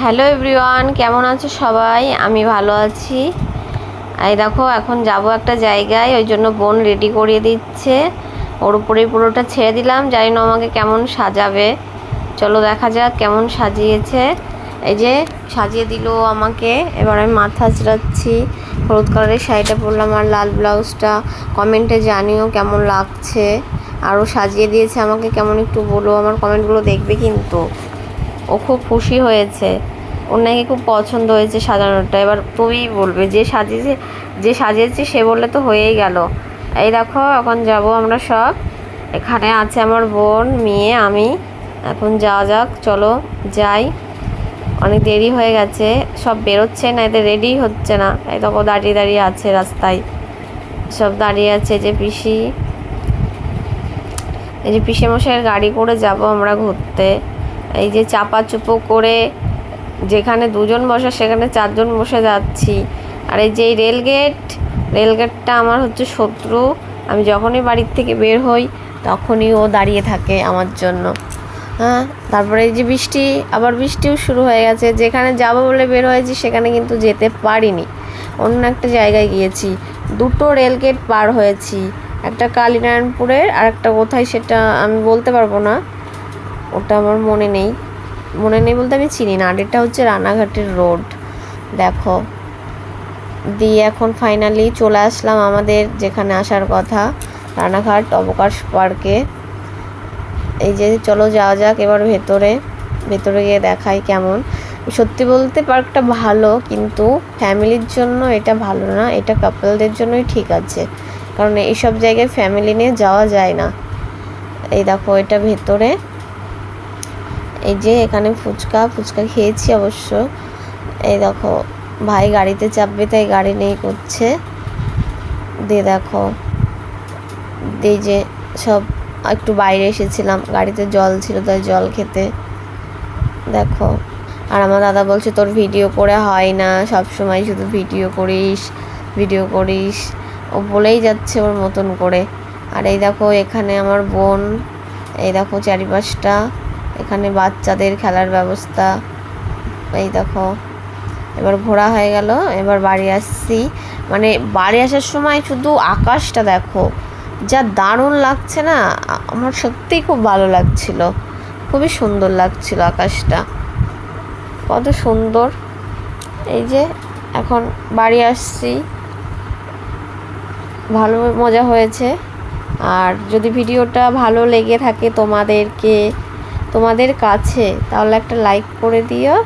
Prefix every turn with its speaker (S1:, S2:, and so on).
S1: Hello everyone, কেমন আছো সবাই? আমি ভালো আছি। এই দেখো, এখন যাব একটা জায়গায়, ওই জন্য বোন রেডি করিয়ে দিচ্ছে। ওর উপরেই পুরোটা ছেড়ে দিলাম, জানি না আমাকে কেমন সাজাবে। চলো দেখা যাক কেমন সাজিয়েছে। এই যে সাজিয়ে দিল আমাকে, এবার আমি মাথা আঁচড়াচ্ছি। হলুদ কালারের শাড়িটা পরলাম আর লাল ব্লাউজটা। কমেন্টে জানিও কেমন লাগছে। আরও সাজিয়ে দিয়েছে আমাকে, কেমন একটু বলো। আমার কমেন্টগুলো দেখবে কিন্তু। ও খুব খুশি হয়েছে, ওর নাকি খুব পছন্দ হয়েছে সাজানোটা। এবার তুমি বলবে, যে সাজিয়েছে সে বললে তো হয়েই গেল। এই দেখো, এখন যাব আমরা সব। এখানে আছে আমার বোন, মেয়ে, আমি। এখন যাওয়া যাক, চলো যাই। অনেক দেরি হয়ে গেছে, সব বেরোচ্ছে না, এদের রেডি হচ্ছে না। এই দেখো দাঁড়িয়ে দাঁড়িয়ে আছে রাস্তায়, সব দাঁড়িয়ে আছে। যে পিসি, এই যে পিসেমশাইয়ের গাড়ি করে যাব আমরা ঘুরতে। এই যে চাপা চুপো করে, যেখানে দুজন বসে সেখানে চারজন বসে যাচ্ছি। আর এই যে রেলগেটটা আমার হচ্ছে শত্রু। আমি যখনই বাড়ির থেকে বের হই তখনই ও দাঁড়িয়ে থাকে আমার জন্য। হ্যাঁ, তারপরে এই যে বৃষ্টি, আবার বৃষ্টিও শুরু হয়ে গেছে। যেখানে যাবো বলে বের হয়েছি সেখানে কিন্তু যেতে পারিনি, অন্য একটা জায়গায় গিয়েছি। দুটো রেলগেট পার হয়েছি, একটা কালীনারায়ণপুরের আর একটা কোথায় সেটা আমি বলতে পারবো না, ওটা আমার মনে নেই বলতে আমি চিনি না। আর এটা হচ্ছে রানাঘাটের রোড। দেখো, দিয়ে এখন ফাইনালি চলে আসলাম আমাদের যেখানে আসার কথা, রানাঘাট অবকাশ পার্কে। এই যে চলো যাওয়া যাক এবার ভেতরে গিয়ে দেখাই কেমন। সত্যি বলতে পার্কটা ভালো, কিন্তু ফ্যামিলির জন্য এটা ভালো না, এটা কাপলদের জন্যই ঠিক আছে, কারণ এইসব জায়গায় ফ্যামিলি নিয়ে যাওয়া যায় না। এই দেখো এটা ভেতরে। এই যে এখানে ফুচকা খেয়েছি অবশ্য। এই দেখো ভাই গাড়িতে চাপবে তাই গাড়ি নেই করছে। দিয়ে দেখো, এই যে সব একটু বাইরে এসেছিলাম, গাড়িতে জল ছিল তাই জল খেতে। দেখো, আর আমার দাদা বলছে তোর ভিডিও করে হয় না, সব সময় শুধু ভিডিও করিস। ও বলেই যাচ্ছে ওর মতন করে। আর এই দেখো এখানে আমার বোন, এই দেখো চারিপাশটা, এখানে বাচ্চাদের খেলার ব্যবস্থা। এই দেখো, এবার ঘোরা হয়ে গেল, এবার বাড়ি আসছি। মানে বাড়ি আসার সময় শুধু আকাশটা দেখো, যা দারুণ লাগছে না, আমার সত্যিই খুব ভালো লাগছিল, খুবই সুন্দর লাগছিল আকাশটা, কত সুন্দর। এই যে এখন বাড়ি আসছি, ভালো মজা হয়েছে। আর যদি ভিডিওটা ভালো লেগে থাকে তোমাদের কাছে, তাহলে একটা লাইক করে দিও।